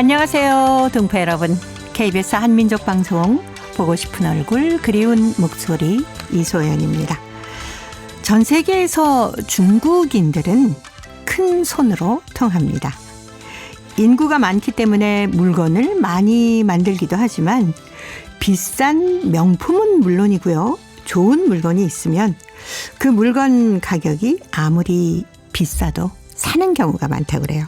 안녕하세요, 동포 여러분. KBS 한민족 방송 보고 싶은 얼굴 그리운 목소리 이소연입니다. 전 세계에서 중국인들은 큰 손으로 통합니다. 인구가 많기 때문에 물건을 많이 만들기도 하지만 비싼 명품은 물론이고요. 좋은 물건이 있으면 그 물건 가격이 아무리 비싸도 사는 경우가 많다고 그래요.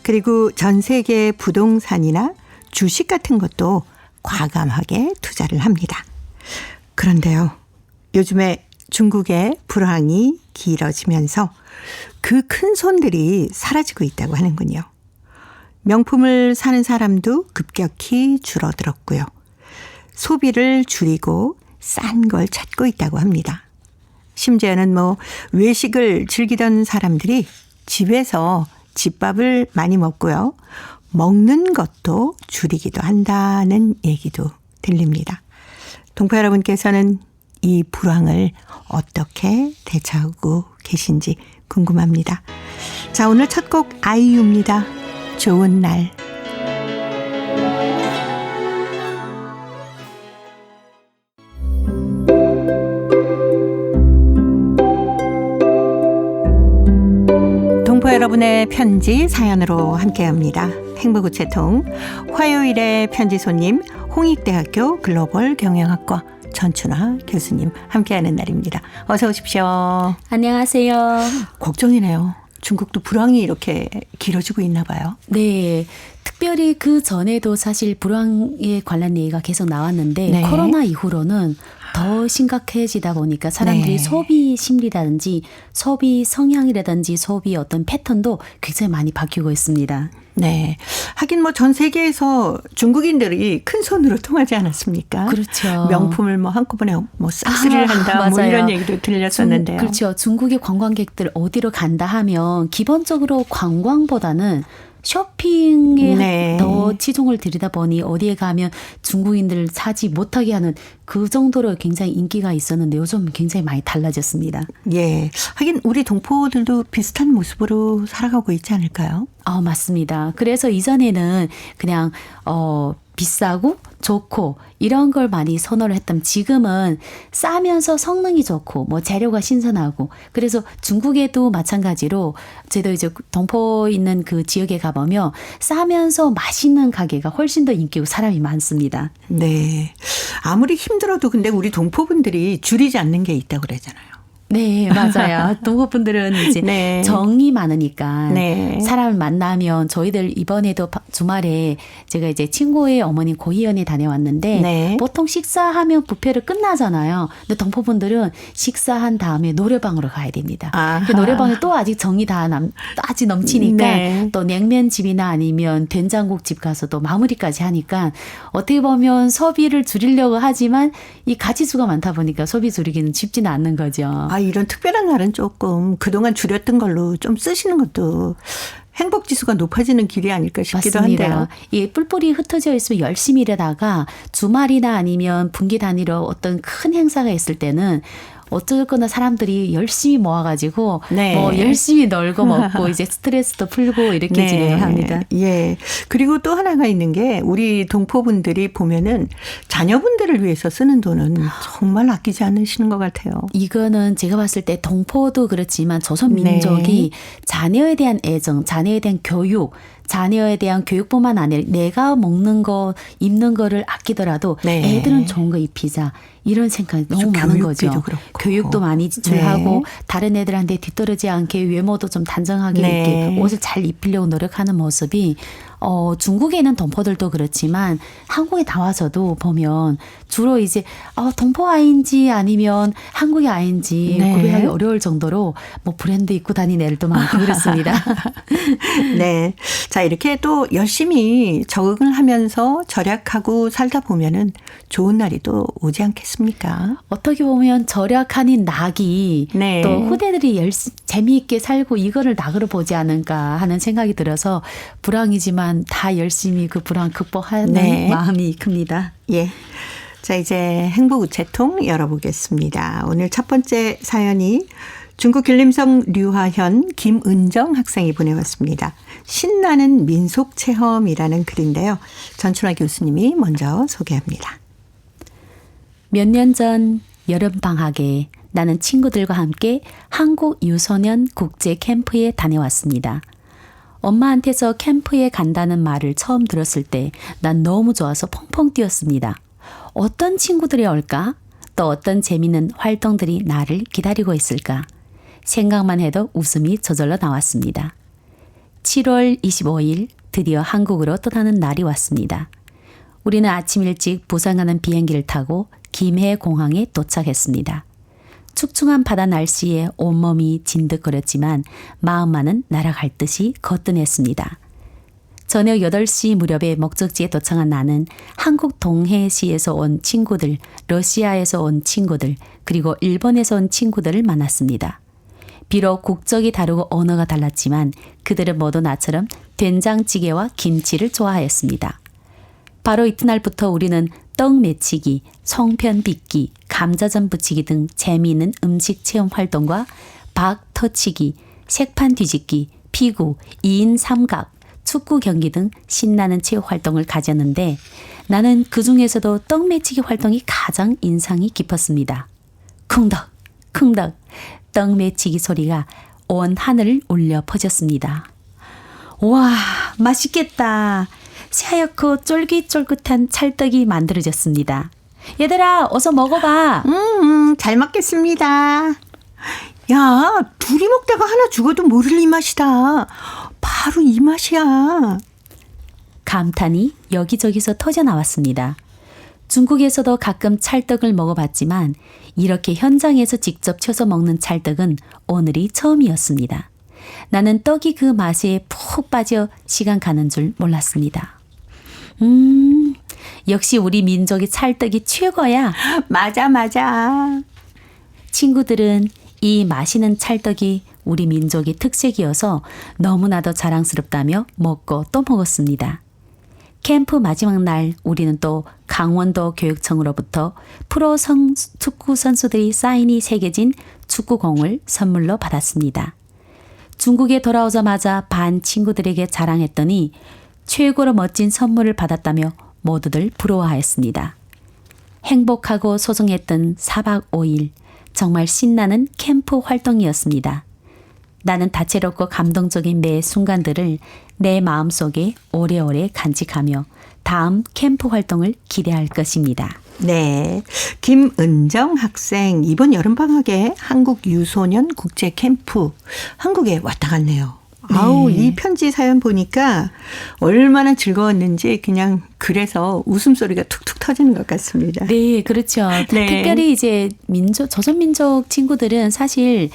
그리고 전 세계 부동산이나 주식 같은 것도 과감하게 투자를 합니다. 그런데요, 요즘에 중국의 불황이 길어지면서 그 큰 손들이 사라지고 있다고 하는군요. 명품을 사는 사람도 급격히 줄어들었고요. 소비를 줄이고 싼 걸 찾고 있다고 합니다. 심지어는 외식을 즐기던 사람들이 집에서 집밥을 많이 먹고요. 먹는 것도 줄이기도 한다는 얘기도 들립니다. 동포 여러분께서는 이 불황을 어떻게 대처하고 계신지 궁금합니다. 자, 오늘 첫 곡 아이유입니다. 좋은 날. 동포 여러분의 편지 사연으로 함께합니다. 행복우체통 화요일의 편지 손님 홍익대학교 글로벌 경영학과 전춘아 교수님 함께하는 날입니다. 어서 오십시오. 안녕하세요. 걱정이네요. 중국도 불황이 이렇게 길어지고 있나 봐요. 네. 특별히 그 전에도 사실 불황에 관련 얘기가 계속 나왔는데 네. 코로나 이후로는 더 심각해지다 보니까 사람들이 네. 소비 심리라든지 소비 성향이라든지 소비 어떤 패턴도 굉장히 많이 바뀌고 있습니다. 네. 하긴 전 세계에서 중국인들이 큰 손으로 통하지 않았습니까? 그렇죠. 명품을 한꺼번에 싹쓸이를 한다. 이런 얘기도 들렸었는데요. 그렇죠. 중국의 관광객들 어디로 간다 하면 기본적으로 관광보다는 쇼핑에 네. 더 치중을 들이다 보니 어디에 가면 중국인들을 사지 못하게 하는 그 정도로 굉장히 인기가 있었는데 요즘 굉장히 많이 달라졌습니다. 예. 하긴 우리 동포들도 비슷한 모습으로 살아가고 있지 않을까요? 맞습니다. 그래서 이전에는 그냥 비싸고 좋고 이런 걸 많이 선호를 했다면 지금은 싸면서 성능이 좋고 재료가 신선하고 그래서 중국에도 마찬가지로 저도 이제 동포 있는 그 지역에 가보면 싸면서 맛있는 가게가 훨씬 더 인기고 사람이 많습니다. 네. 아무리 힘들어도 근데 우리 동포분들이 줄이지 않는 게 있다고 그러잖아요. 네, 맞아요. 동호분들은 이제 네. 정이 많으니까 네. 사람을 만나면 저희들 이번에도 주말에 제가 이제 친구의 어머니 고희연에 다녀왔는데 네. 보통 식사하면 뷔페를 끝나잖아요. 근데 동포분들은 식사한 다음에 노래방으로 가야 됩니다. 그 노래방에 또 아직 정이 아직 넘치니까 네. 또 냉면집이나 아니면 된장국집 가서 또 마무리까지 하니까 어떻게 보면 소비를 줄이려고 하지만 이 가지수가 많다 보니까 소비 줄이기는 쉽지는 않는 거죠. 이런 특별한 날은 조금 그동안 줄였던 걸로 좀 쓰시는 것도 행복지수가 높아지는 길이 아닐까 싶기도 맞습니다. 한데요. 이 뿔뿔이 흩어져 있으면 열심히 일하다가 주말이나 아니면 분기 단위로 어떤 큰 행사가 있을 때는 어쨌거나 사람들이 열심히 모아가지고 네. 열심히 놀고 먹고 이제 스트레스도 풀고 이렇게 네. 진행을 합니다. 예. 그리고 또 하나가 있는 게 우리 동포분들이 보면은 자녀분들을 위해서 쓰는 돈은 정말 아끼지 않으시는 것 같아요. 이거는 제가 봤을 때 동포도 그렇지만 조선민족이 자녀에 대한 애정, 자녀에 대한 교육, 자녀에 대한 교육뿐만 아니라 내가 먹는 거, 입는 거를 아끼더라도 애들은 좋은 거 입히자. 이런 생각이 너무 많은 거죠. 그렇고. 교육도 많이 지출하고 다른 애들한테 뒤떨어지지 않게 외모도 좀 단정하게 이렇게 옷을 잘 입히려고 노력하는 모습이 중국에 있는 동포들도 그렇지만 한국에 나와서도 보면 주로 이제 동포 아이인지 아니면 한국의 아이인지 구별하기 어려울 정도로 브랜드 입고 다니는 애들도 많고 그렇습니다. 네. 자, 이렇게 또 열심히 적응을 하면서 절약하고 살다 보면은 좋은 날이 또 오지 않겠습니까? 어떻게 보면 절약하는 낙이 또 후대들이 재미있게 살고 이거를 낙으로 보지 않을까 하는 생각이 들어서 불황이지만 다 열심히 그 불황 극복하는 마음이 큽니다. 예. 자, 이제 행복우체통 열어보겠습니다. 오늘 첫 번째 사연이 중국 길림성 류하현 김은정 학생이 보내왔습니다. 신나는 민속 체험이라는 글인데요. 전춘화 교수님이 먼저 소개합니다. 몇 년 전 여름방학에 나는 친구들과 함께 한국 유소년 국제 캠프에 다녀왔습니다. 엄마한테서 캠프에 간다는 말을 처음 들었을 때 난 너무 좋아서 펑펑 뛰었습니다. 어떤 친구들이 올까? 또 어떤 재미있는 활동들이 나를 기다리고 있을까? 생각만 해도 웃음이 저절로 나왔습니다. 7월 25일 드디어 한국으로 떠나는 날이 왔습니다. 우리는 아침 일찍 부산 가는 비행기를 타고 김해 공항에 도착했습니다. 축축한 바다 날씨에 온몸이 진득거렸지만 마음만은 날아갈 듯이 거뜬했습니다. 저녁 8시 무렵에 목적지에 도착한 나는 한국 동해시에서 온 친구들, 러시아에서 온 친구들, 그리고 일본에서 온 친구들을 만났습니다. 비록 국적이 다르고 언어가 달랐지만 그들은 모두 나처럼 된장찌개와 김치를 좋아하였습니다. 바로 이튿날부터 우리는 떡 매치기, 송편 빚기, 감자전 부치기 등 재미있는 음식 체험 활동과 박 터치기, 색판 뒤집기, 피구, 2인 삼각, 축구 경기 등 신나는 체육 활동을 가졌는데 나는 그중에서도 떡 매치기 활동이 가장 인상이 깊었습니다. 쿵덕, 쿵덕, 떡 매치기 소리가 온 하늘을 울려 퍼졌습니다. 와, 맛있겠다. 새하얗고 쫄깃쫄깃한 찰떡이 만들어졌습니다. 얘들아, 어서 먹어봐. 잘 먹겠습니다. 야, 둘이 먹다가 하나 죽어도 모를 이 맛이다. 바로 이 맛이야. 감탄이 여기저기서 터져나왔습니다. 중국에서도 가끔 찰떡을 먹어봤지만 이렇게 현장에서 직접 쳐서 먹는 찰떡은 오늘이 처음이었습니다. 나는 떡이 그 맛에 푹 빠져 시간 가는 줄 몰랐습니다. 역시 우리 민족의 찰떡이 최고야. 맞아. 친구들은 이 맛있는 찰떡이 우리 민족의 특색이어서 너무나도 자랑스럽다며 먹고 또 먹었습니다. 캠프 마지막 날 우리는 또 강원도 교육청으로부터 프로 축구 선수들이 사인이 새겨진 축구공을 선물로 받았습니다. 중국에 돌아오자마자 반 친구들에게 자랑했더니 최고로 멋진 선물을 받았다며 모두들 부러워하였습니다. 행복하고 소중했던 4박 5일, 정말 신나는 캠프 활동이었습니다. 나는 다채롭고 감동적인 매 순간들을 내 마음속에 오래오래 간직하며 다음 캠프 활동을 기대할 것입니다. 네, 김은정 학생 이번 여름방학에 한국 유소년 국제 캠프 한국에 왔다 갔네요. 네. 아우, 이 편지 사연 보니까 얼마나 즐거웠는지 그냥 그래서 웃음소리가 툭툭 터지는 것 같습니다. 네, 그렇죠. 네. 특별히 이제 조선민족 친구들은 사실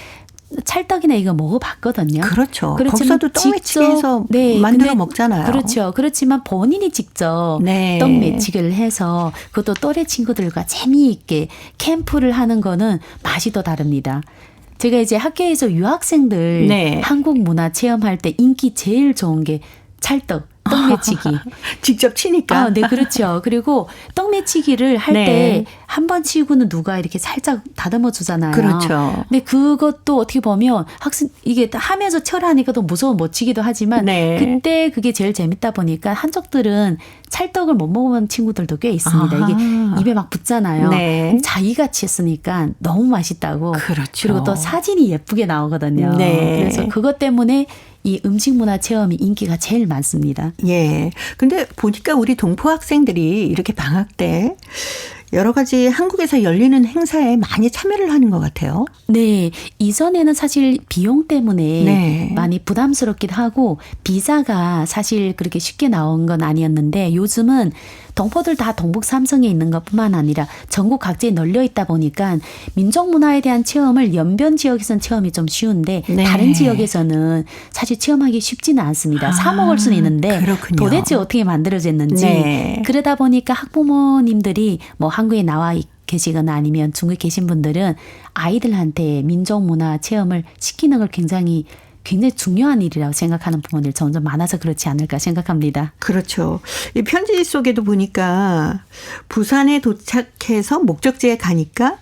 찰떡이나 이거 먹어봤거든요. 그렇죠. 그렇지만 거기서도 떡 매치기해서 만들어 먹잖아요. 그렇죠. 그렇지만 본인이 직접 네. 떡 매치기를 해서 그것도 또래 친구들과 재미있게 캠프를 하는 거는 맛이 더 다릅니다. 제가 이제 학교에서 유학생들 네. 한국 문화 체험할 때 인기 제일 좋은 게 찰떡, 떡 매치기. 직접 치니까. 네, 그렇죠. 그리고 떡 매치기를 할 때 네. 한 번 치고는 누가 이렇게 살짝 다듬어 주잖아요. 그렇죠. 근데 그것도 어떻게 보면 학생 이게 하면서 철하니까 또 무서워 못 치기도 하지만 네. 그때 그게 제일 재밌다 보니까 한쪽들은 찰떡을 못 먹어본 친구들도 꽤 있습니다. 아하. 이게 입에 막 붙잖아요. 네. 자기같이 했으니까 너무 맛있다고. 그렇죠. 그리고 또 사진이 예쁘게 나오거든요. 네. 그래서 그것 때문에 이 음식 문화 체험이 인기가 제일 많습니다. 예. 근데 보니까 우리 동포 학생들이 이렇게 방학 때 여러 가지 한국에서 열리는 행사에 많이 참여를 하는 것 같아요. 네. 이전에는 사실 비용 때문에 네. 많이 부담스럽기도 하고 비자가 사실 그렇게 쉽게 나온 건 아니었는데 요즘은 동포들 다 동북 삼성에 있는 것뿐만 아니라 전국 각지에 널려 있다 보니까 민족 문화에 대한 체험을 연변 지역에서는 체험이 좀 쉬운데 네. 다른 지역에서는 사실 체험하기 쉽지는 않습니다. 사 먹을 수는 있는데 그렇군요. 도대체 어떻게 만들어졌는지 네. 그러다 보니까 학부모님들이 뭐 한국에 나와 계시거나 아니면 중국에 계신 분들은 아이들한테 민족 문화 체험을 시키는 걸 굉장히 중요한 일이라고 생각하는 부모들이 점점 많아서 그렇지 않을까 생각합니다. 그렇죠. 이 편지 속에도 보니까 부산에 도착해서 목적지에 가니까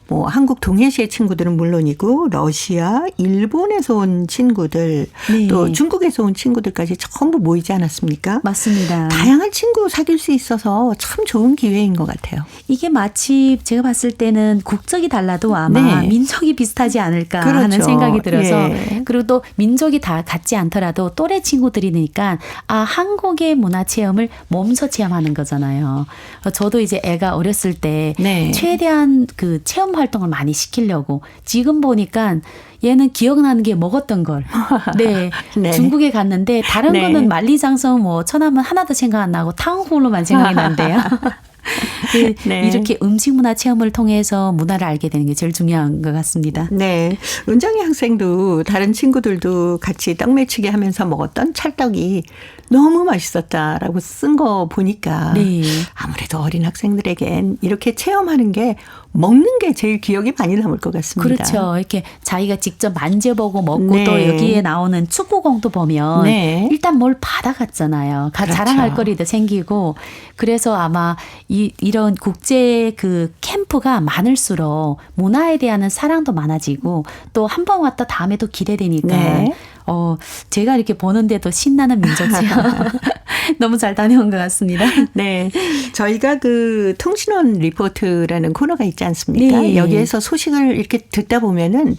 뭐 한국 동해시의 친구들은 물론이고 러시아, 일본에서 온 친구들 네. 또 중국에서 온 친구들까지 전부 모이지 않았습니까? 맞습니다. 다양한 친구 사귈 수 있어서 참 좋은 기회인 것 같아요. 이게 마치 제가 봤을 때는 국적이 달라도 아마 네. 민족이 비슷하지 않을까 그렇죠. 하는 생각이 들어서 예. 그리고 또 민족이 다 같지 않더라도 또래 친구들이니까 한국의 문화 체험을 몸소 체험하는 거잖아요. 저도 이제 애가 어렸을 때 네. 최대한 그 체험 활동을 많이 시키려고 지금 보니까 얘는 기억나는 게 먹었던 걸. 네. 네. 중국에 갔는데 다른 네. 거는 만리장성 뭐 천안문 하나도 생각 안 나고 탕후루만 생각이 난대요. 네. 이렇게 음식 문화 체험을 통해서 문화를 알게 되는 게 제일 중요한 것 같습니다. 네. 은정이 학생도 다른 친구들도 같이 떡 매치기 하면서 먹었던 찰떡이 너무 맛있었다라고 쓴 거 보니까 네. 아무래도 어린 학생들에겐 이렇게 체험하는 게 먹는 게 제일 기억이 많이 남을 것 같습니다. 그렇죠. 이렇게 자기가 직접 만져보고 먹고 네. 또 여기에 나오는 축구공도 보면 네. 일단 뭘 받아갔잖아요. 그렇죠. 자랑할 거리도 생기고 그래서 아마 이런 국제 그 캠프가 많을수록 문화에 대한 사랑도 많아지고 또 한 번 왔다 다음에도 기대되니까 네. 제가 이렇게 보는데도 신나는 민족 체험 너무 잘 다녀온 것 같습니다. 네. 저희가 그 통신원 리포트라는 코너가 있지 않습니까? 네. 여기에서 소식을 이렇게 듣다 보면은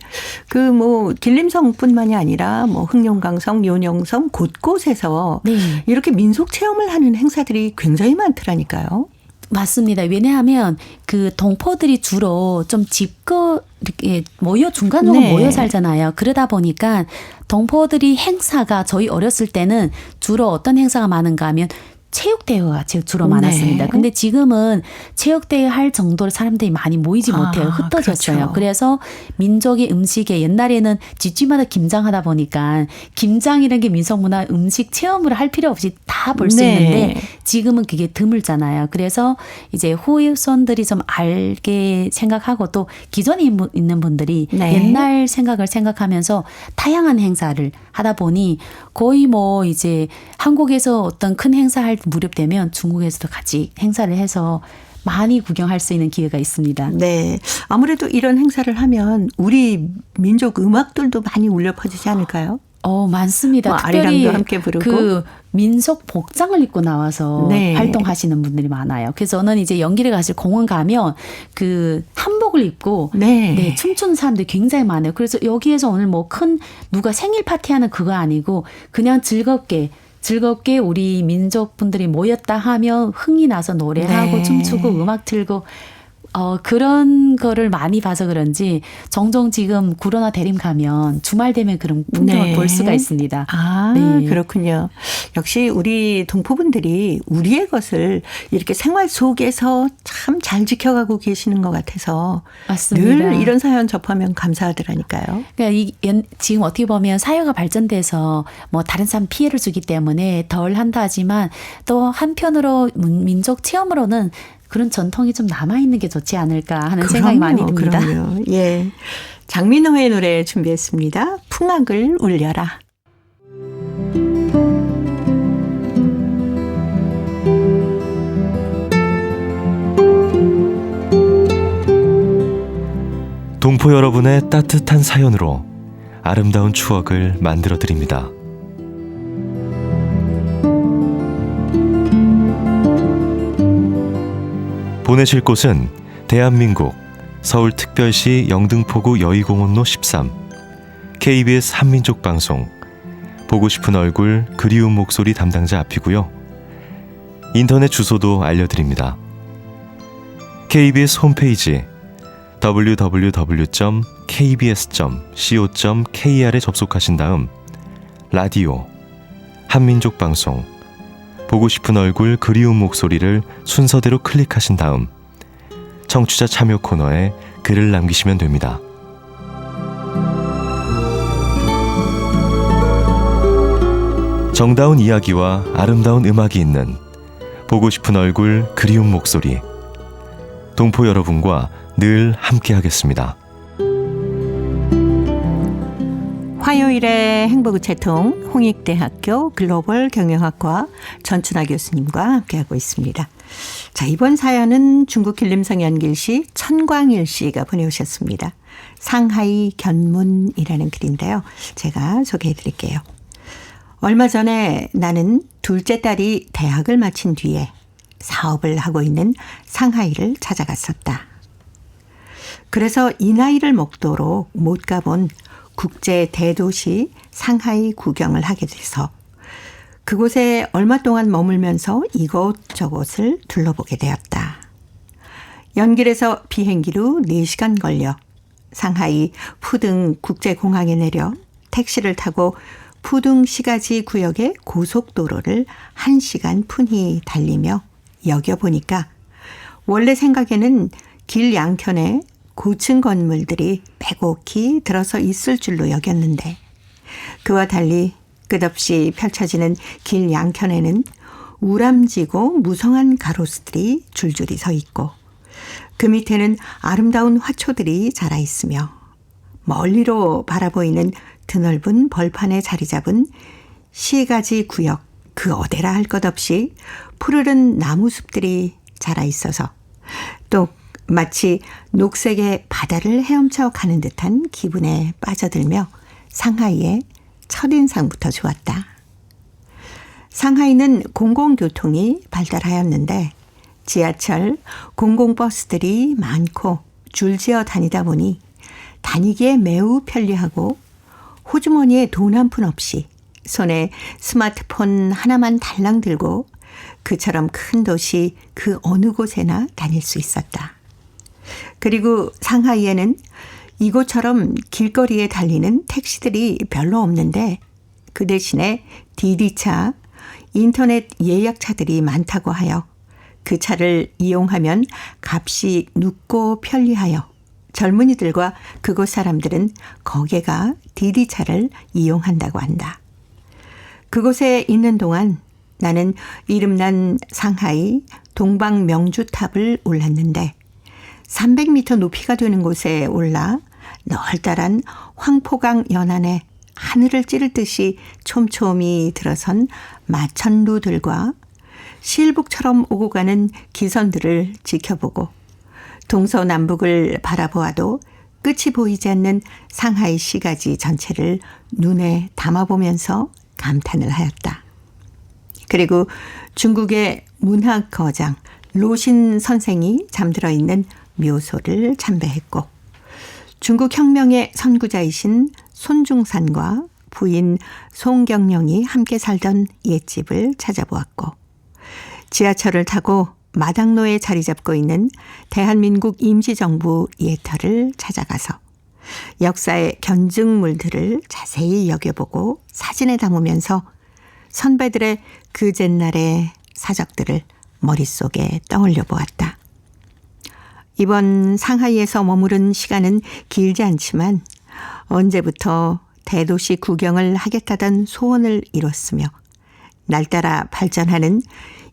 그 뭐 길림성뿐만이 아니라 뭐 흑룡강성, 요령성 곳곳에서 네. 이렇게 민속 체험을 하는 행사들이 굉장히 많더라니까요. 맞습니다. 왜냐하면 그 동포들이 주로 좀 집거 이렇게 중간으로 네. 모여 살잖아요. 그러다 보니까 동포들이 행사가 저희 어렸을 때는 주로 어떤 행사가 많은가 하면 체육대회가 주로 많았습니다. 네. 근데 지금은 체육대회 할 정도로 사람들이 많이 모이지 못해요. 흩어졌어요. 그렇죠. 그래서 민족의 음식에 옛날에는 집집마다 김장하다 보니까 김장이라는 게 민속문화 음식 체험을 할 필요 없이 다 볼 수 네. 있는데 지금은 그게 드물잖아요. 그래서 이제 후손들이 좀 알게 생각하고 또 기존에 있는 분들이 네. 옛날 생각을 생각하면서 다양한 행사를 하다 보니 거의 뭐 이제 한국에서 어떤 큰 행사할 무렵 되면 중국에서도 같이 행사를 해서 많이 구경할 수 있는 기회가 있습니다. 네. 아무래도 이런 행사를 하면 우리 민족 음악들도 많이 울려 퍼지지 않을까요? 많습니다. 뭐 특별히 아리랑도 함께 부르고. 그 민속 복장을 입고 나와서 네. 활동하시는 분들이 많아요. 그래서 저는 이제 연길에 가실 공원 가면 그 한복을 입고 네. 춤추는 사람들이 굉장히 많아요. 그래서 여기에서 오늘 뭐 큰 누가 생일 파티하는 그거 아니고 그냥 즐겁게 우리 민족 분들이 모였다 하면 흥이 나서 노래하고 네. 춤추고 음악 틀고 그런 거를 많이 봐서 그런지 종종 지금 구로나 대림 가면 주말 되면 그런 풍경을 네. 볼 수가 있습니다. 아, 네. 그렇군요. 역시 우리 동포분들이 우리의 것을 이렇게 생활 속에서 참 잘 지켜가고 계시는 것 같아서 맞습니다. 늘 이런 사연 접하면 감사하더라니까요. 그러니까 지금 어떻게 보면 사회가 발전돼서 뭐 다른 사람 피해를 주기 때문에 덜 한다 하지만 또 한편으로 민족 체험으로는 그런 전통이 좀 남아있는 게 좋지 않을까 하는 생각이 많이 듭니다. 그럼요. 예. 장민호의 노래 준비했습니다. 풍악을 울려라. 동포 여러분의 따뜻한 사연으로 아름다운 추억을 만들어 드립니다. 보내실 곳은 대한민국 서울특별시 영등포구 여의공원로 13 KBS 한민족방송 보고 싶은 얼굴 그리운 목소리 담당자 앞이고요. 인터넷 주소도 알려드립니다. KBS 홈페이지 www.kbs.co.kr에 접속하신 다음 라디오, 한민족방송, 보고 싶은 얼굴 그리운 목소리를 순서대로 클릭하신 다음 청취자 참여 코너에 글을 남기시면 됩니다. 정다운 이야기와 아름다운 음악이 있는 보고 싶은 얼굴 그리운 목소리 동포 여러분과 늘 함께 하겠습니다. 화요일의 행복우체통 홍익대학교 글로벌 경영학과 전춘아 교수님과 함께하고 있습니다. 자, 이번 사연은 중국 길림성 연길시 천광일 씨가 보내오셨습니다. 상하이 견문이라는 글인데요. 제가 소개해 드릴게요. 얼마 전에 나는 둘째 딸이 대학을 마친 뒤에 사업을 하고 있는 상하이를 찾아갔었다. 그래서 이 나이를 먹도록 못 가본 국제 대도시 상하이 구경을 하게 돼서 그곳에 얼마 동안 머물면서 이곳저곳을 둘러보게 되었다. 연길에서 비행기로 4시간 걸려 상하이 푸등 국제공항에 내려 택시를 타고 푸등 시가지 구역의 고속도로를 1시간 푼히 달리며 여겨보니까 원래 생각에는 길 양편에 고층 건물들이 빼곡히 들어서 있을 줄로 여겼는데 그와 달리 끝없이 펼쳐지는 길 양편에는 우람지고 무성한 가로수들이 줄줄이 서 있고 그 밑에는 아름다운 화초들이 자라 있으며 멀리로 바라보이는 드넓은 벌판에 자리 잡은 시가지 구역 그 어디라 할 것 없이 푸르른 나무숲들이 자라 있어서 또 마치 녹색의 바다를 헤엄쳐 가는 듯한 기분에 빠져들며 상하이의 첫인상부터 좋았다. 상하이는 공공교통이 발달하였는데 지하철, 공공버스들이 많고 줄지어 다니다 보니 다니기에 매우 편리하고 호주머니에 돈 한 푼 없이 손에 스마트폰 하나만 달랑 들고 그처럼 큰 도시 그 어느 곳에나 다닐 수 있었다. 그리고 상하이에는 이곳처럼 길거리에 달리는 택시들이 별로 없는데 그 대신에 디디차, 인터넷 예약차들이 많다고 하여 그 차를 이용하면 값이 눕고 편리하여 젊은이들과 그곳 사람들은 거기가 디디차를 이용한다고 한다. 그곳에 있는 동안 나는 이름난 상하이 동방명주탑을 올랐는데 300m 높이가 되는 곳에 올라 널따란 황포강 연안에 하늘을 찌를 듯이 촘촘히 들어선 마천루들과 실북처럼 오고 가는 기선들을 지켜보고 동서남북을 바라보아도 끝이 보이지 않는 상하이 시가지 전체를 눈에 담아보면서 감탄을 하였다. 그리고 중국의 문학 거장 로신 선생이 잠들어 있는 묘소를 참배했고 중국 혁명의 선구자이신 손중산과 부인 송경령이 함께 살던 옛집을 찾아보았고 지하철을 타고 마당로에 자리 잡고 있는 대한민국 임시정부 예터를 찾아가서 역사의 견증물들을 자세히 여겨보고 사진에 담으면서 선배들의 그 옛날의 사적들을 머릿속에 떠올려 보았다. 이번 상하이에서 머무른 시간은 길지 않지만 언제부터 대도시 구경을 하겠다던 소원을 이뤘으며 날따라 발전하는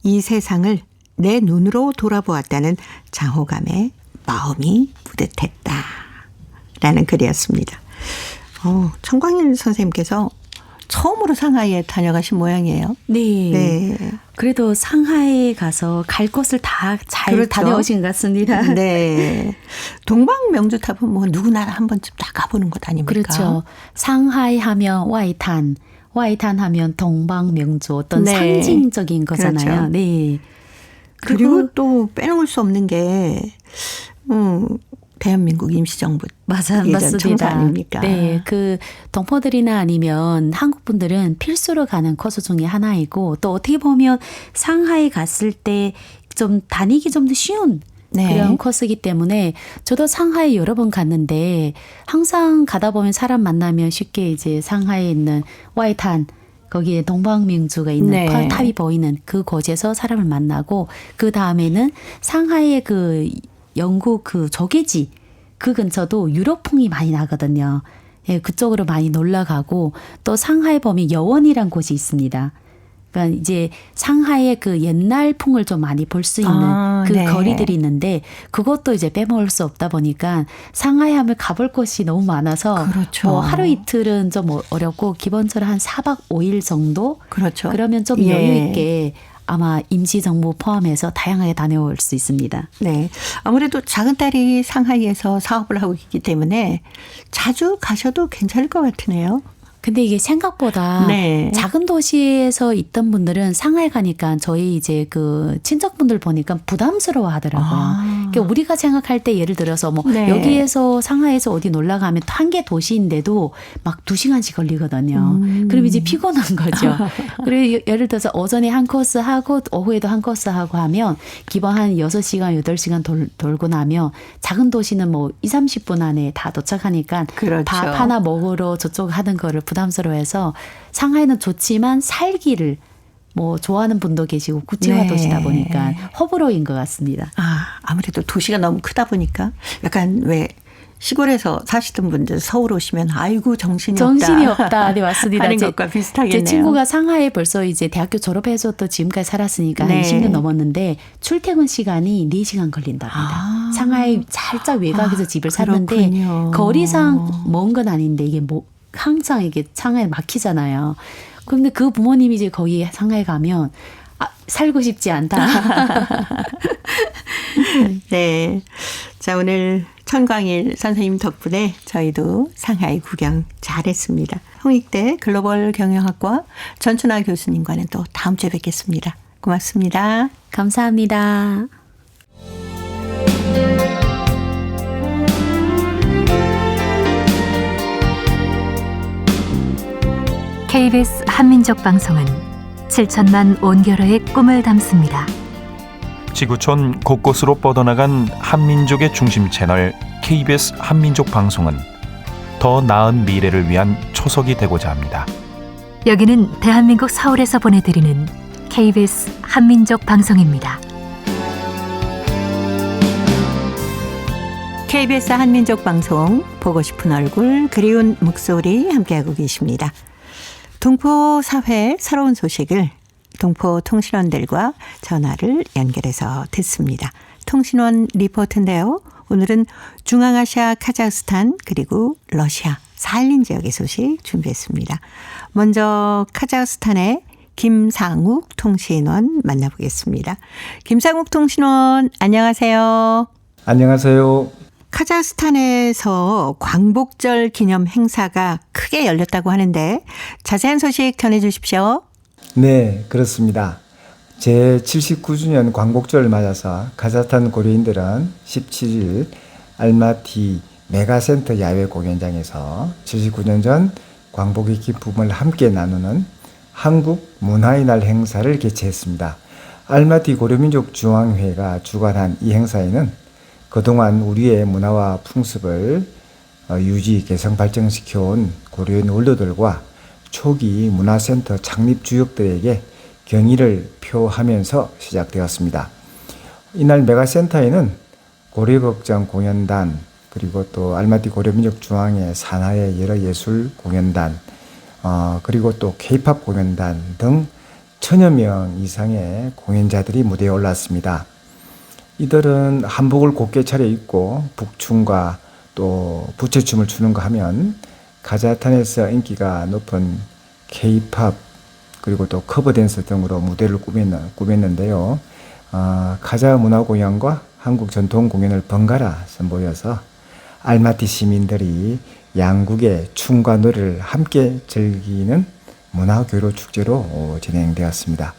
이 세상을 내 눈으로 돌아보았다는 장호감에 마음이 뿌듯했다. 라는 글이었습니다. 천광일 선생님께서 처음으로 상하이에 다녀가신 모양이에요. 네. 네. 그래도 상하이에 가서 갈 곳을 다 잘 그렇죠. 다녀오신 것 같습니다. 네. 동방명주탑은 뭐 누구나 한 번쯤 다 가보는 것 아닙니까? 그렇죠. 상하이 하면 와이탄, 와이탄 하면 동방명주 어떤 네. 상징적인 거잖아요. 그렇죠. 네. 그리고 또 빼놓을 수 없는 게 대한민국 임시정부 맞습니다. 청사 아닙니까? 네, 그 동포들이나 아니면 한국 분들은 필수로 가는 코스 중에 하나이고 또 어떻게 보면 상하이 갔을 때 좀 다니기 좀 더 쉬운 네. 그런 코스이기 때문에 저도 상하이 여러 번 갔는데 항상 가다 보면 사람 만나면 쉽게 이제 상하이에 있는 와이탄 거기에 동방명주가 있는 네. 탑이 보이는 그 곳에서 사람을 만나고 그 다음에는 상하이의 그 영국 그 조개지 그 근처도 유럽풍이 많이 나거든요. 예, 그쪽으로 많이 놀러 가고 또 상하이 보면 여원이란 곳이 있습니다. 그러니까 이제 상하이의 그 옛날 풍을 좀 많이 볼 수 있는 그 네. 거리들이 있는데 그것도 이제 빼먹을 수 없다 보니까 상하이 하면 가볼 곳이 너무 많아서 그렇죠. 뭐 하루 이틀은 좀 어렵고 기본적으로 한 4박 5일 정도 그렇죠. 그러면 좀 예. 여유 있게 아마 임시정부 포함해서 다양하게 다녀올 수 있습니다. 네. 아무래도 작은 딸이 상하이에서 사업을 하고 있기 때문에 자주 가셔도 괜찮을 것 같으네요. 근데 이게 생각보다 네. 작은 도시에서 있던 분들은 상하이 가니까 저희 이제 그 친척분들 보니까 부담스러워 하더라고요. 그러니까 우리가 생각할 때 예를 들어서 뭐 네. 여기에서 상하이에서 어디 놀러 가면 한 개 도시인데도 막 2시간씩 걸리거든요. 그럼 이제 피곤한 거죠. 그리고 예를 들어서 오전에 한 코스 하고 오후에도 한 코스 하고 하면 기본 한 6시간, 8시간 돌고 나면 작은 도시는 뭐 2, 30분 안에 다 도착하니까 그렇죠. 밥 하나 먹으러 저쪽 하는 거를 부담스러워해서 상하이는 좋지만 살기를 뭐 좋아하는 분도 계시고 국제화 네. 도시다 보니까 호불호인 것 같습니다. 아무래도 도시가 너무 크다 보니까 약간 왜 시골에서 사시던 분들 서울 오시면 아이고 정신이 없다. 네, 맞습니다. 하는 것과 비슷하겠네요. 제 친구가 상하이에 벌써 이제 대학교 졸업해서 또 지금까지 살았으니까 네. 한 20년 넘었는데 출퇴근 시간이 4시간 걸린답니다. 상하이 살짝 외곽에서 집을 샀는데 그렇군요. 거리상 먼 건 아닌데 이게 뭐 항상 이게 상하이 막히잖아요. 그런데 그 부모님이 이제 거기 상하이 가면 살고 싶지 않다. 네. 자, 오늘 천광일 선생님 덕분에 저희도 상하이 구경 잘했습니다. 홍익대 글로벌 경영학과 전춘아 교수님과는 또 다음 주에 뵙겠습니다. 고맙습니다. 감사합니다. KBS 한민족 방송은 7천만 온결어의 꿈을 담습니다. 지구촌 곳곳으로 뻗어나간 한민족의 중심 채널 KBS 한민족 방송은 더 나은 미래를 위한 초석이 되고자 합니다. 여기는 대한민국 서울에서 보내드리는 KBS 한민족 방송입니다. KBS 한민족 방송 보고 싶은 얼굴 그리운 목소리 함께하고 계십니다. 동포 사회 새로운 소식을 동포 통신원들과 전화를 연결해서 듣습니다. 통신원 리포트인데요. 오늘은 중앙아시아 카자흐스탄 그리고 러시아 사할린 지역의 소식 준비했습니다. 먼저 카자흐스탄의 김상욱 통신원 만나보겠습니다. 김상욱 통신원 안녕하세요. 안녕하세요. 카자흐스탄에서 광복절 기념 행사가 크게 열렸다고 하는데 자세한 소식 전해주십시오. 네, 그렇습니다. 제79주년 광복절을 맞아서 카자흐스탄 고려인들은 17일 알마티 메가센터 야외 공연장에서 79년 전 광복의 기쁨을 함께 나누는 한국 문화의 날 행사를 개최했습니다. 알마티 고려민족 중앙회가 주관한 이 행사에는 그동안 우리의 문화와 풍습을 유지, 개성, 발전시켜온 고려인 원로들과 초기 문화센터 창립 주역들에게 경의를 표하면서 시작되었습니다. 이날 메가센터에는 고려극장 공연단, 그리고 또 알마티 고려민족중앙회 산하의 여러 예술 공연단, 그리고 또 K-팝 공연단 등 1000여 명 이상의 공연자들이 무대에 올랐습니다. 이들은 한복을 곱게 차려입고 북춤과 또 부채춤을 추는 거 하면 카자흐스탄에서 인기가 높은 K-팝 그리고 또 커버 댄스 등으로 무대를 꾸몄는데요. 카자흐 문화 공연과 한국 전통 공연을 번갈아 선보여서 알마티 시민들이 양국의 춤과 노래를 함께 즐기는 문화교류 축제로 진행되었습니다.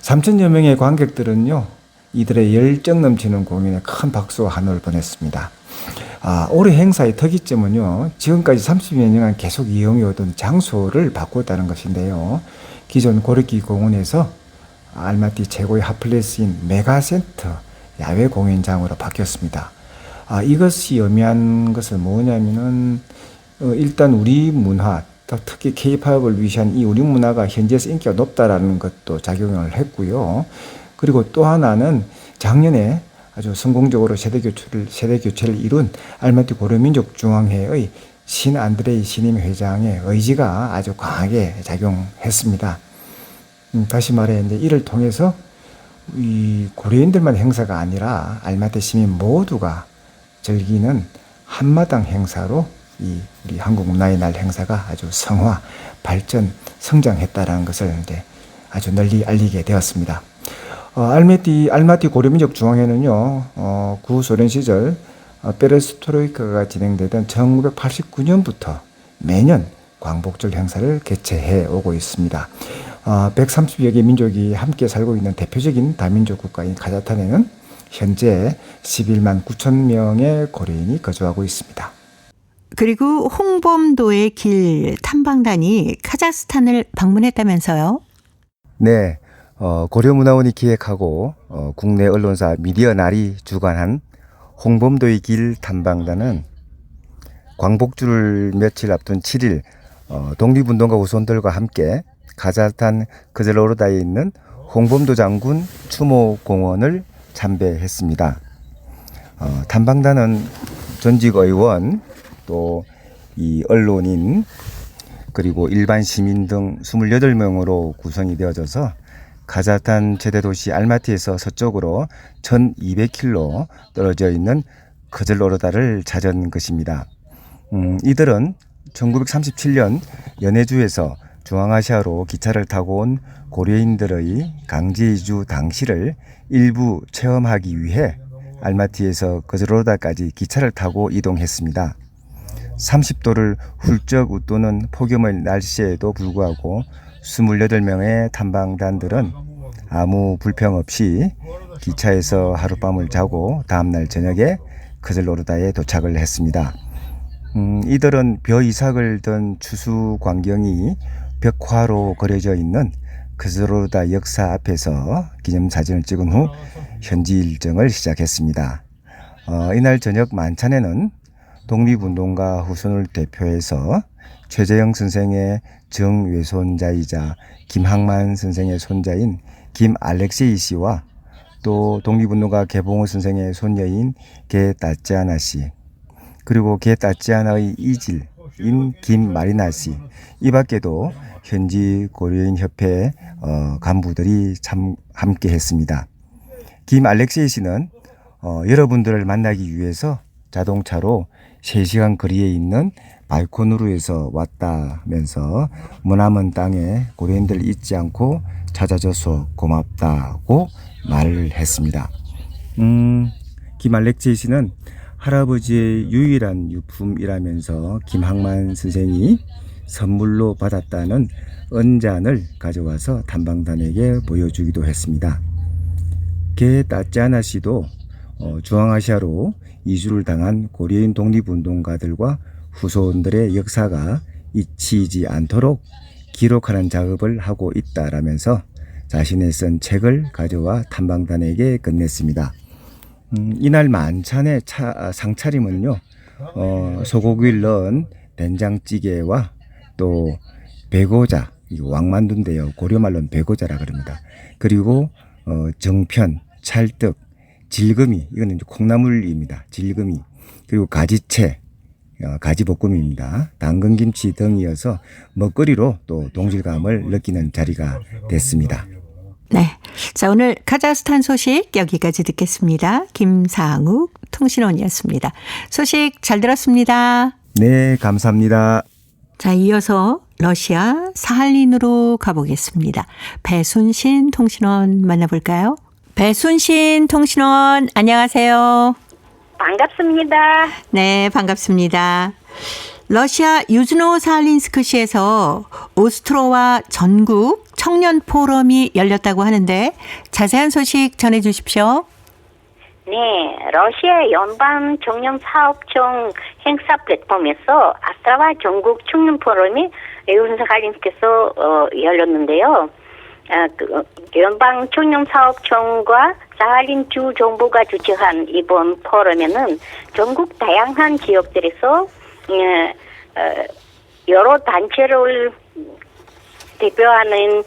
3,000여 명의 관객들은요, 이들의 열정 넘치는 공연에 큰 박수와 환호를 보냈습니다. 올해 행사의 특이점은요, 지금까지 30여 년간 계속 이용해 오던 장소를 바꿨다는 것인데요. 기존 고려기 공원에서 알마티 최고의 핫플레이스인 메가센터 야외 공연장으로 바뀌었습니다. 이것이 의미한 것은 뭐냐면은, 일단 우리 문화, 특히 K-팝을 위시한 이 우리 문화가 현지에서 인기가 높다라는 것도 작용을 했고요. 그리고 또 하나는 작년에 아주 성공적으로 세대 교체를 이룬 알마티 고려민족 중앙회의 신 안드레이 신임 회장의 의지가 아주 강하게 작용했습니다. 다시 말해 이제 이를 통해서 이 고려인들만 행사가 아니라 알마티 시민 모두가 즐기는 한마당 행사로 이 우리 한국 문화의 날 행사가 아주 성화, 발전, 성장했다라는 것을 이제 아주 널리 알리게 되었습니다. 알마티 고려민족 중앙회는요, 구소련 시절 페레스트로이카가 진행되던 1989년부터 매년 광복절 행사를 개최해 오고 있습니다. 130여 개 민족이 함께 살고 있는 대표적인 다민족 국가인 카자흐스탄에는 현재 11만 9천 명의 고려인이 거주하고 있습니다. 그리고 홍범도의 길 탐방단이 카자흐스탄을 방문했다면서요? 네, 고려문화원이 기획하고 국내 언론사 미디어날이 주관한 홍범도의 길 탐방단은 광복절을 며칠 앞둔 7일 독립운동가 후손들과 함께 카자흐스탄 그젤로르다에 있는 홍범도 장군 추모공원을 참배했습니다. 탐방단은 전직 의원, 또 이 언론인, 그리고 일반 시민 등 28명으로 구성이 되어져서 카자흐스탄 최대 도시 알마티에서 서쪽으로 1200km 떨어져 있는 그젤로르다를 찾은 것입니다. 이들은 1937년 연해주에서 중앙아시아로 기차를 타고 온 고려인들의 강제 이주 당시를 일부 체험하기 위해 알마티에서 그젤로르다까지 기차를 타고 이동했습니다. 30도를 훌쩍 웃도는 폭염의 날씨에도 불구하고 28명의 탐방단들은 아무 불평 없이 기차에서 하룻밤을 자고 다음날 저녁에 그젤로르다에 도착을 했습니다. 이들은 벼 이삭을 든 추수 광경이 벽화로 그려져 있는 그젤로르다 역사 앞에서 기념사진을 찍은 후 현지 일정을 시작했습니다. 이날 저녁 만찬에는 독립운동가 후손을 대표해서 최재형 선생의 정외손자이자 김학만 선생의 손자인 김알렉세이 씨와 또 독립운동가 개봉호 선생의 손녀인 게따찌아나 씨, 그리고 게따찌아나의 이질인 김마리나 씨, 이 밖에도 현지 고려인 협회 간부들이 함께 했습니다. 김알렉세이 씨는 여러분들을 만나기 위해서 자동차로 3시간 거리에 있는 바이코누르에서 왔다면서 머나먼 땅에 고려인들 잊지 않고 찾아줘서 고맙다고 말을 했습니다. 김알렉세이 씨는 할아버지의 유일한 유품이라면서 김학만 선생이 선물로 받았다는 은잔을 가져와서 탐방단에게 보여주기도 했습니다. 게따찌아나 씨도 중앙아시아로 이주를 당한 고려인 독립운동가들과 후손들의 역사가 잊히지 않도록 기록하는 작업을 하고 있다라면서 자신의 쓴 책을 가져와 탐방단에게 건넸습니다. 이날 만찬의 상차림은요, 소고기를 넣은 된장찌개와 또 배고자, 왕만두인데요, 고려말로는 배고자라 그럽니다. 그리고 정편, 찰떡, 질금이, 이거는 이제 콩나물입니다. 질금이, 그리고 가지채, 가지볶음입니다. 당근김치 등이어서 먹거리로 또 동질감을 느끼는 자리가 됐습니다. 네. 자, 오늘 카자흐스탄 소식 여기까지 듣겠습니다. 김상욱 통신원이었습니다. 소식 잘 들었습니다. 네, 감사합니다. 자, 이어서 러시아 사할린으로 가보겠습니다. 배순신 통신원 만나볼까요? 배순신 통신원, 안녕하세요. 반갑습니다. 네, 반갑습니다. 러시아 유즈노 사할린스크시에서 오스트로와 전국 청년 포럼이 열렸다고 하는데 자세한 소식 전해 주십시오. 네, 러시아 연방 청년 사업청 행사 플랫폼에서 아스트라와 전국 청년 포럼이 유즈노-사할린스크에서 열렸는데요. 연방 청년 사업청과 사할린 주 정부가 주최한 이번 포럼에는 전국 다양한 지역들에서 여러 단체를 대표하는